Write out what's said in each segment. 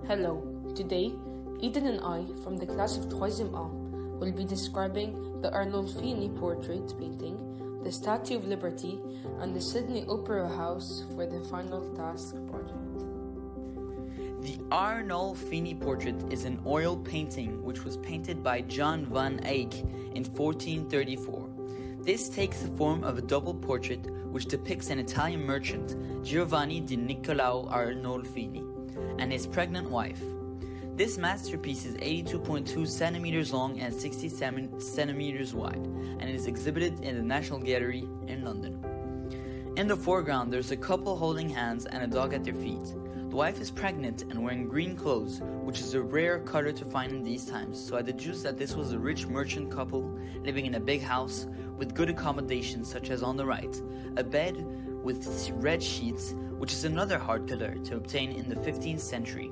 Hello, today Eden and I from the class of 3e A will be describing the Arnold Finney portrait painting, the Statue of Liberty, and the Sydney Opera House for the final task project. The Arnold Finney portrait is an oil painting which was painted by John van Eyck in 1434. This takes the form of a double portrait which depicts an Italian merchant, Giovanni di Niccolao Arnold Finney, and his pregnant wife. This masterpiece is 82.2 centimeters long and 67 centimeters wide, and is exhibited in the National Gallery in London. In the foreground, there's a couple holding hands and a dog at their feet. The wife is pregnant and wearing green clothes, which is a rare color to find in these times, so I deduce that this was a rich merchant couple living in a big house with good accommodations, such as on the right, a bed with red sheets, which is another hard color to obtain in the 15th century.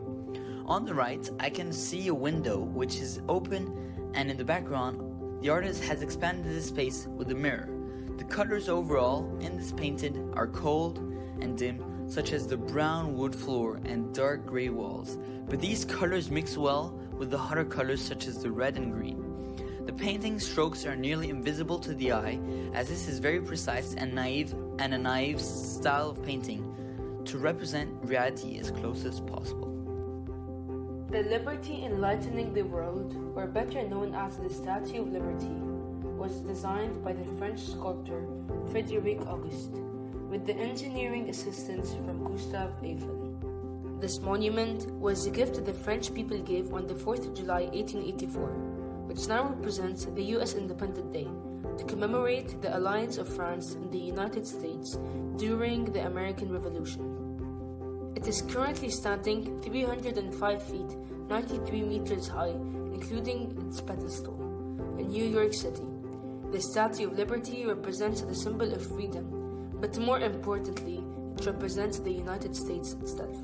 On the right, I can see a window which is open, and in the background, the artist has expanded the space with a mirror. The colors overall in this painting are cold and dim, such as the brown wood floor and dark gray walls, but these colors mix well with the hotter colors such as the red and green. The painting strokes are nearly invisible to the eye, as this is very precise and a naive style of painting to represent reality as close as possible. The Liberty Enlightening the World, or better known as the Statue of Liberty, was designed by the French sculptor Frédéric Auguste, with the engineering assistance from Gustave Eiffel. This monument was a gift the French people gave on the 4th of July 1884, which now represents the US Independence Day, to commemorate the alliance of France and the United States during the American Revolution. It is currently standing 305 feet, 93 meters high, including its pedestal, in New York City. The Statue of Liberty represents the symbol of freedom, but more importantly, it represents the United States itself.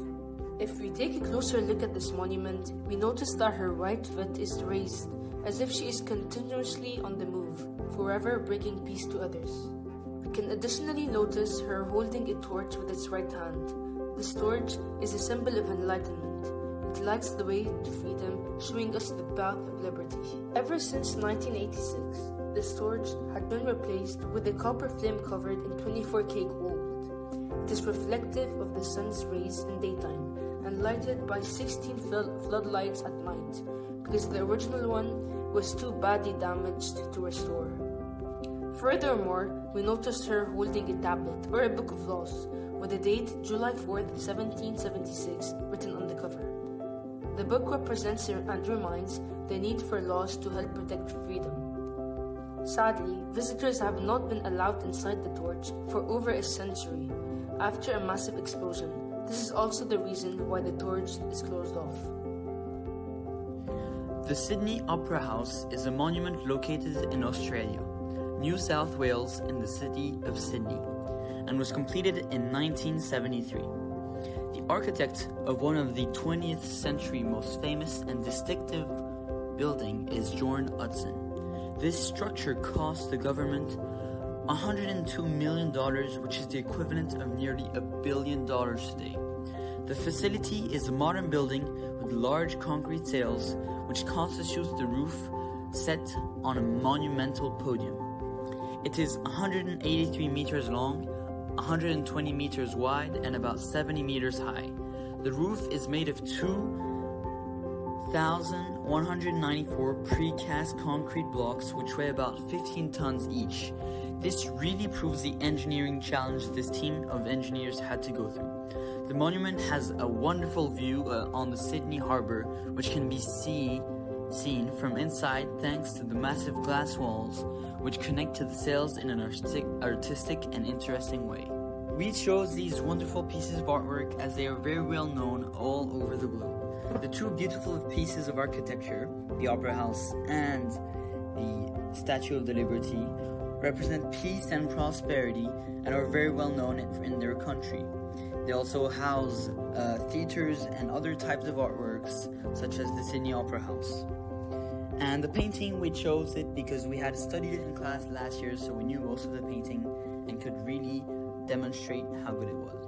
If we take a closer look at this monument, we notice that her right foot is raised, as if she is continuously on the move, forever bringing peace to others. We can additionally notice her holding a torch with its right hand. This torch is a symbol of enlightenment. It lights the way to freedom, showing us the path of liberty. Ever since 1986, this torch had been replaced with a copper flame covered in 24K gold. It is reflective of the sun's rays in daytime and lighted by 16 floodlights at night, because the original one was too badly damaged to restore. Furthermore, we noticed her holding a tablet or a book of laws with the date July 4th, 1776 written on the cover. The book represents and reminds the need for laws to help protect freedom. Sadly, visitors have not been allowed inside the torch for over a century after a massive explosion. This is also the reason why the torch is closed off. The Sydney Opera House is a monument located in Australia, New South Wales, in the city of Sydney, and was completed in 1973. The architect of one of the 20th century most famous and distinctive building is John Hudson. This structure cost the government $102 million, which is the equivalent of nearly $1 billion today. The facility is a modern building with large concrete sails, which constitutes the roof set on a monumental podium. It is 183 meters long, 120 meters wide, and about 70 meters high. The roof is made of 2,194 precast concrete blocks, which weigh about 15 tons each. This really proves the engineering challenge this team of engineers had to go through. The monument has a wonderful view on the Sydney Harbour, which can be seen from inside thanks to the massive glass walls, which connect to the sails in an artistic and interesting way. We chose these wonderful pieces of artwork as they are very well known all over the globe. The two beautiful pieces of architecture, the Opera House and the Statue of the Liberty, represent peace and prosperity and are very well known in their country. They also house theaters and other types of artworks, such as the Sydney Opera House. And the painting, we chose it because we had studied it in class last year, so we knew most of the painting and could really demonstrate how good it was.